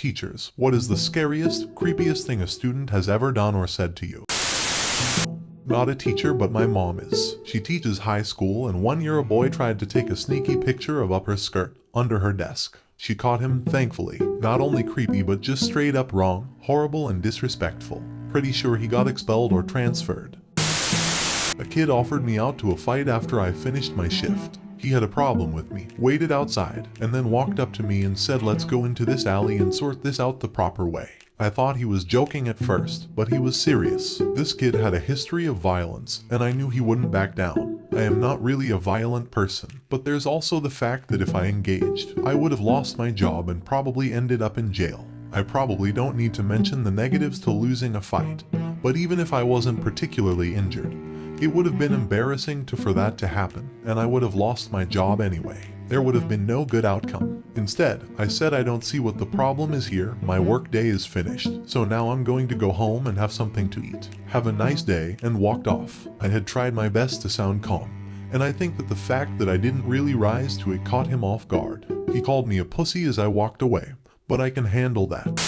Teachers, what is the scariest, creepiest thing a student has ever done or said to you? Not a teacher, but my mom is. She teaches high school, and one year a boy tried to take a sneaky picture of up her skirt under her desk. She caught him, thankfully. Not only creepy, but just straight up wrong, horrible and disrespectful. Pretty sure he got expelled or transferred. A kid offered me out to a fight after I finished my shift. He had a problem with me, waited outside, and then walked up to me and said, "Let's go into this alley and sort this out the proper way." I thought he was joking at first, but he was serious. This kid had a history of violence, and I knew he wouldn't back down. I am not really a violent person, but there's also the fact that if I engaged, I would have lost my job and probably ended up in jail. I probably don't need to mention the negatives to losing a fight, but even if I wasn't particularly injured, it would have been embarrassing for that to happen, and I would have lost my job anyway. There would have been no good outcome. Instead, I said I don't see what the problem is here, my work day is finished, so now I'm going to go home and have something to eat. Have a nice day, and walked off. I had tried my best to sound calm, and I think that the fact that I didn't really rise to it caught him off guard. He called me a pussy as I walked away, but I can handle that.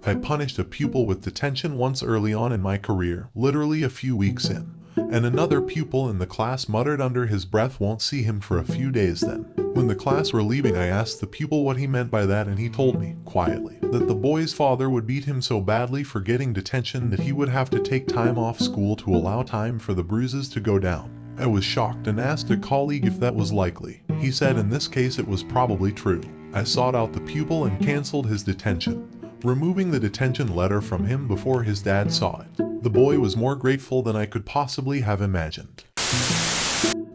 I punished a pupil with detention once early on in my career, literally a few weeks in, and another pupil in the class muttered under his breath, "Won't see him for a few days then." When the class were leaving, I asked the pupil what he meant by that, and he told me, quietly, that the boy's father would beat him so badly for getting detention that he would have to take time off school to allow time for the bruises to go down. I was shocked and asked a colleague if that was likely. He said in this case it was probably true. I sought out the pupil and canceled his detention, removing the detention letter from him before his dad saw it. The boy was more grateful than I could possibly have imagined.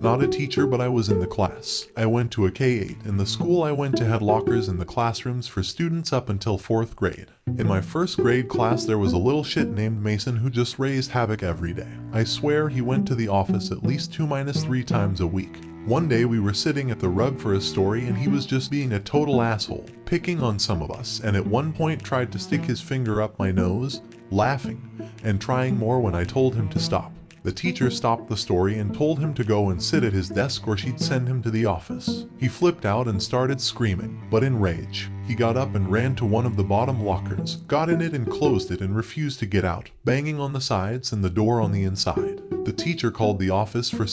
Not a teacher, but I was in the class. I went to a K-8, and the school I went to had lockers in the classrooms for students up until 4th grade. In my 1st grade class, there was a little shit named Mason who just raised havoc every day. I swear he went to the office at least 2-3 times a week. One day we were sitting at the rug for a story, and he was just being a total asshole, picking on some of us, and at one point tried to stick his finger up my nose, laughing, and trying more when I told him to stop. The teacher stopped the story and told him to go and sit at his desk or she'd send him to the office. He flipped out and started screaming, but in rage. He got up and ran to one of the bottom lockers, got in it and closed it and refused to get out, banging on the sides and the door on the inside. The teacher called the office for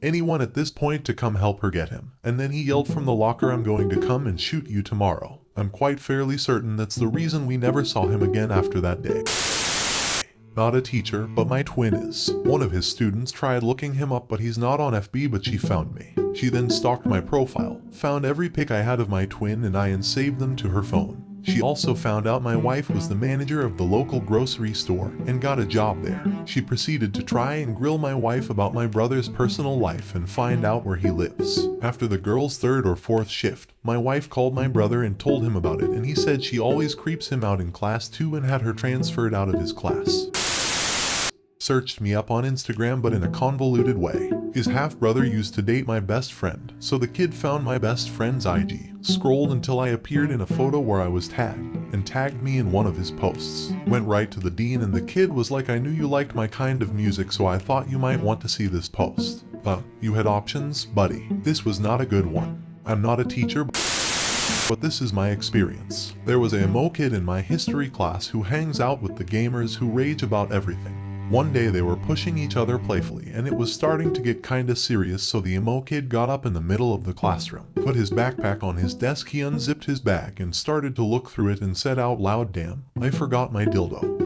anyone at this point to come help her get him, and then he yelled from the locker, "I'm going to come and shoot you tomorrow." I'm quite fairly certain that's the reason we never saw him again after that day. Not a teacher, but my twin is. One of his students tried looking him up, but he's not on FB, but she found me. She then stalked my profile, found every pic I had of my twin and saved them to her phone. She also found out my wife was the manager of the local grocery store and got a job there. She proceeded to try and grill my wife about my brother's personal life and find out where he lives. After the girl's 3rd or 4th shift, my wife called my brother and told him about it, and he said she always creeps him out in class too and had her transferred out of his class. Searched me up on Instagram, but in a convoluted way. His half-brother used to date my best friend, so the kid found my best friend's IG, scrolled until I appeared in a photo where I was tagged, and tagged me in one of his posts. Went right to the dean, and the kid was like, "I knew you liked my kind of music, so I thought you might want to see this post. You had options, buddy." This was not a good one. I'm not a teacher, but this is my experience. There was a emo kid in my history class who hangs out with the gamers who rage about everything. One day they were pushing each other playfully, and it was starting to get kinda serious, so the emo kid got up in the middle of the classroom, put his backpack on his desk, he unzipped his bag and started to look through it and said out loud, "Damn, I forgot my dildo."